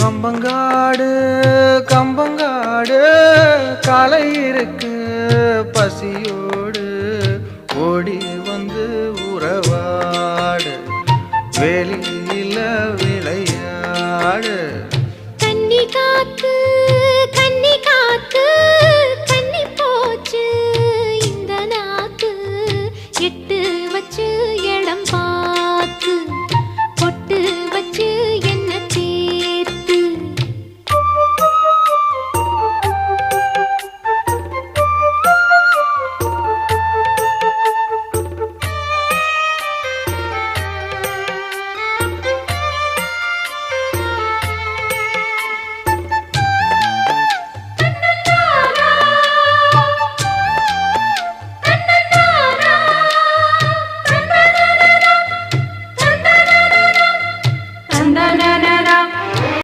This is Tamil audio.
கம்பங்காடு கம்பங்காடு காலை இருக்கு பசியோடு ஓடி வந்து உறவாடு வெளியில விளையாடு தண்ணி காத்து